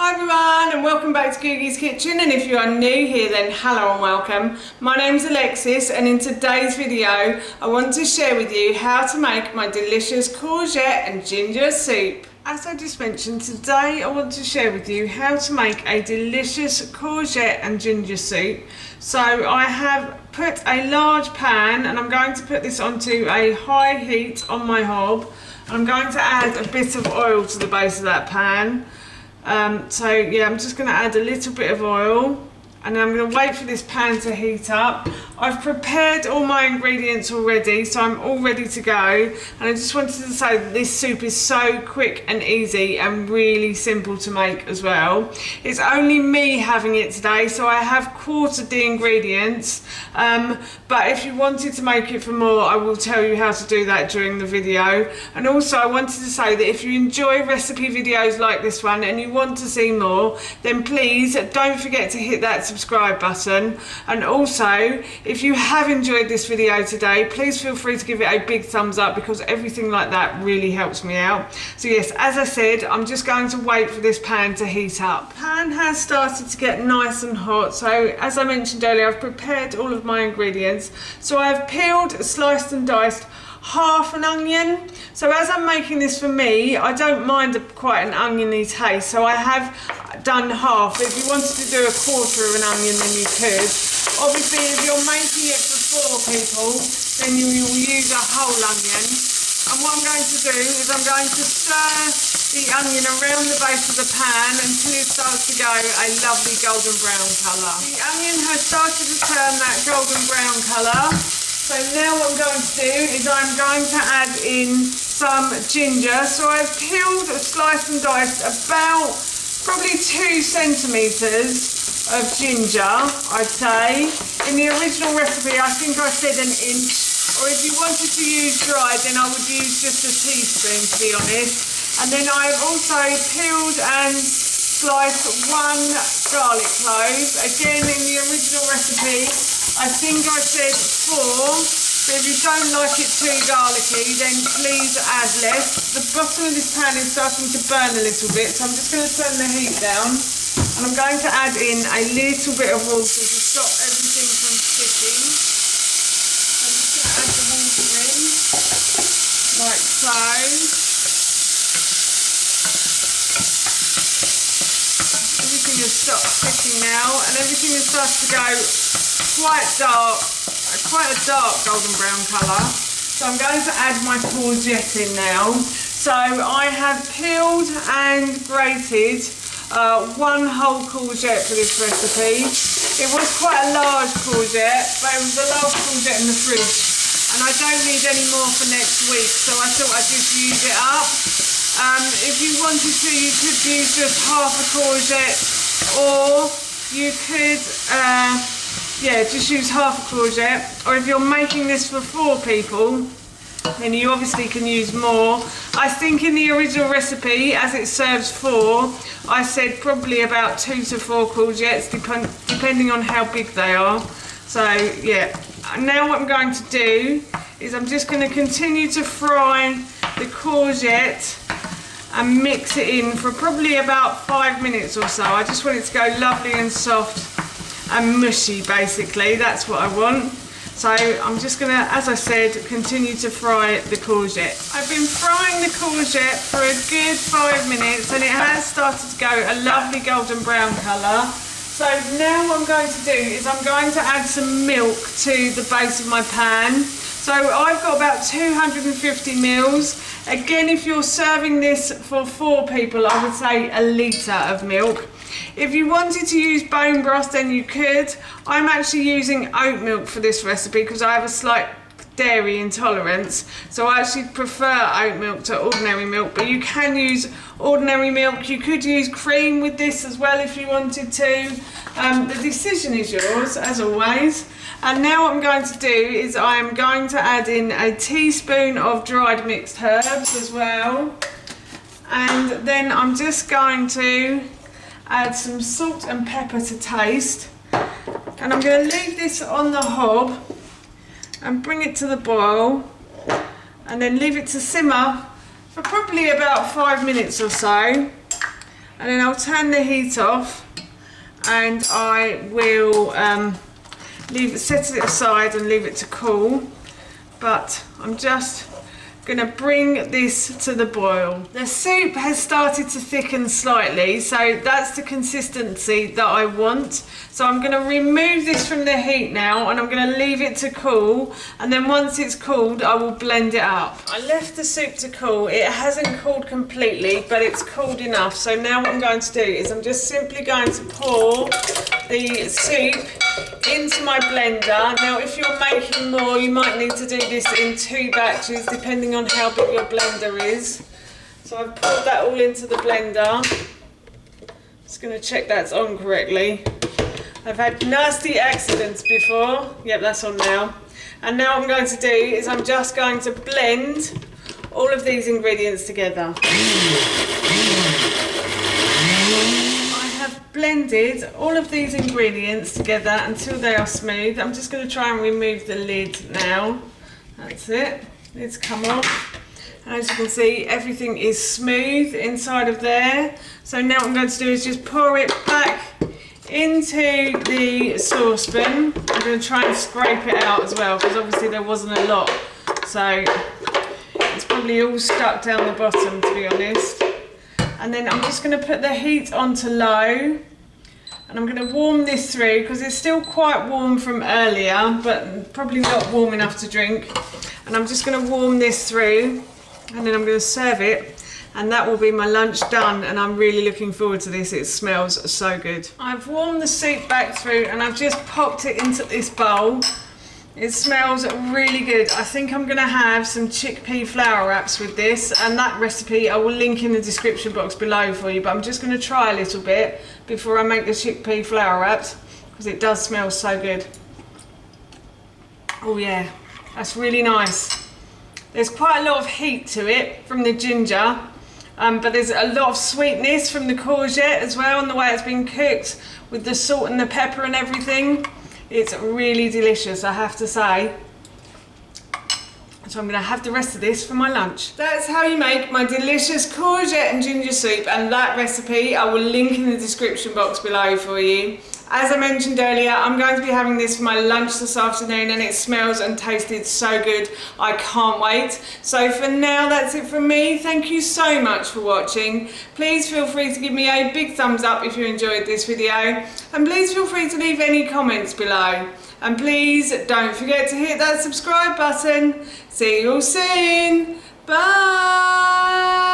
Hi everyone and welcome back to Courgette's Kitchen, and if you are new here then hello and welcome. My name's Alexis and in today's video I want to share with you how to make my delicious courgette and ginger soup. As I just mentioned, today I want to share with you how to make a delicious courgette and ginger soup. So I have put a large pan and I'm going to put this onto a high heat on my hob. I'm going to add a bit of oil to the base of that pan. So yeah, I'm just going to add a little bit of oil and I'm going to wait for this pan to heat up. I've prepared all my ingredients already, so I'm all ready to go, and I just wanted to say that this soup is so quick and easy and really simple to make as well. It's only me having it today, so I have quartered the ingredients, but if you wanted to make it for more, I will tell you how to do that during the video. And also I wanted to say that if you enjoy recipe videos like this one and you want to see more, then please don't forget to hit that subscribe button. And also, if you have enjoyed this video today, please feel free to give it a big thumbs up, because everything like that really helps me out. So yes, as I said, I'm just going to wait for this pan to heat up. The pan has started to get nice and hot, so as I mentioned earlier, I've prepared all of my ingredients. So I've peeled, sliced and diced half an onion. So as I'm making this for me, I don't mind quite an oniony taste, so I have done half. If you wanted to do a quarter of an onion, then you could. Obviously, if you're making it for 4 people, then you will use a whole onion. And what I'm going to do is I'm going to stir the onion around the base of the pan until it starts to go a lovely golden brown colour. The onion has started to turn that golden brown colour. So now what I'm going to do is I'm going to add in some ginger. So I've peeled, sliced and diced about probably 2 centimetres of ginger, I'd say. In the original recipe I think I said an inch, or if you wanted to use dried then I would use just a teaspoon, to be honest. And then I've also peeled and sliced 1 garlic clove. Again, in the original recipe I think I said 4, but if you don't like it too garlicky then please add less. The bottom of this pan is starting to burn a little bit, so I'm just going to turn the heat down and I'm going to add in a little bit of water to stop everything from sticking. I'm just going to add the water in like so. Everything has stopped sticking now and everything has started to go quite dark, quite a dark golden brown colour. So I'm going to add my courgette in now. So I have peeled and grated 1 whole courgette for this recipe. It was quite a large courgette, but it was the last courgette in the fridge and I don't need any more for next week, so I thought I'd just use it up. If you wanted to, you could use just half a courgette, or you could just use half a courgette. Or if you're making this for 4 people, then you obviously can use more. I think in the original recipe, as it serves 4, I said probably about 2 to 4 courgettes, depending on how big they are. So yeah, now what I'm going to do is I'm just going to continue to fry the courgette and mix it in for probably about 5 minutes or so. I just want it to go lovely and soft and mushy, basically. That's what I want. So I'm just going to, as I said, continue to fry the courgette. I've been frying the courgette for a good 5 minutes and it has started to go a lovely golden brown colour. So now what I'm going to do is I'm going to add some milk to the base of my pan. So I've got about 250 mils. Again, if you're serving this for 4 people, I would say a litre of milk. If you wanted to use bone broth, then you could. I'm actually using oat milk for this recipe because I have a slight dairy intolerance, so I actually prefer oat milk to ordinary milk, but you can use ordinary milk. You could use cream with this as well if you wanted to. The decision is yours, as always. And now what I'm going to do is I'm going to add in a teaspoon of dried mixed herbs as well, and then I'm just going to add some salt and pepper to taste, and I'm going to leave this on the hob and bring it to the boil and then leave it to simmer for probably about 5 minutes or so. and then I'll turn the heat off, and I will set it aside and leave it to cool. But I'm just going to bring this to the boil. The soup has started to thicken slightly, so that's the consistency that I want. So I'm going to remove this from the heat now, and I'm going to leave it to cool, and then once it's cooled I will blend it up. I left the soup to cool. It hasn't cooled completely, but it's cooled enough. So now what I'm going to do is I'm just simply going to pour the soup into my blender. Now if you're making more, you might need to do this in 2 batches depending on how big your blender is. So I've poured that all into the blender. Just going to check that's on correctly. I've had nasty accidents before. Yep, that's on now. And now what I'm going to do is I'm just going to blend all of these ingredients together. Blended all of these ingredients together until they are smooth. I'm just going to try and remove the lid now. That's it. Lid's come off. And as you can see, everything is smooth inside of there. So now what I'm going to do is just pour it back into the saucepan. I'm going to try and scrape it out as well, because obviously there wasn't a lot. So it's probably all stuck down the bottom, to be honest. And then I'm just going to put the heat onto low, and I'm going to warm this through because it's still quite warm from earlier, but probably not warm enough to drink. And I'm just going to warm this through, and then I'm going to serve it, and that will be my lunch done. And I'm really looking forward to this. It smells so good. I've warmed the soup back through, and I've just popped it into this bowl. It smells really good. I think I'm going to have some chickpea flour wraps with this, and that recipe I will link in the description box below for you, but I'm just going to try a little bit before I make the chickpea flour wraps, because it does smell so good. Oh yeah, that's really nice. There's quite a lot of heat to it from the ginger, but there's a lot of sweetness from the courgette as well, and the way it's been cooked with the salt and the pepper and everything. It's really delicious, I have to say. So I'm going to have the rest of this for my lunch. That's how you make my delicious courgette and ginger soup, and that recipe I will link in the description box below for you. As I mentioned earlier, I'm going to be having this for my lunch this afternoon, and it smells and tasted so good. I can't wait. So for now, that's it from me. Thank you so much for watching. Please feel free to give me a big thumbs up if you enjoyed this video, and please feel free to leave any comments below. And please don't forget to hit that subscribe button. See you all soon. Bye.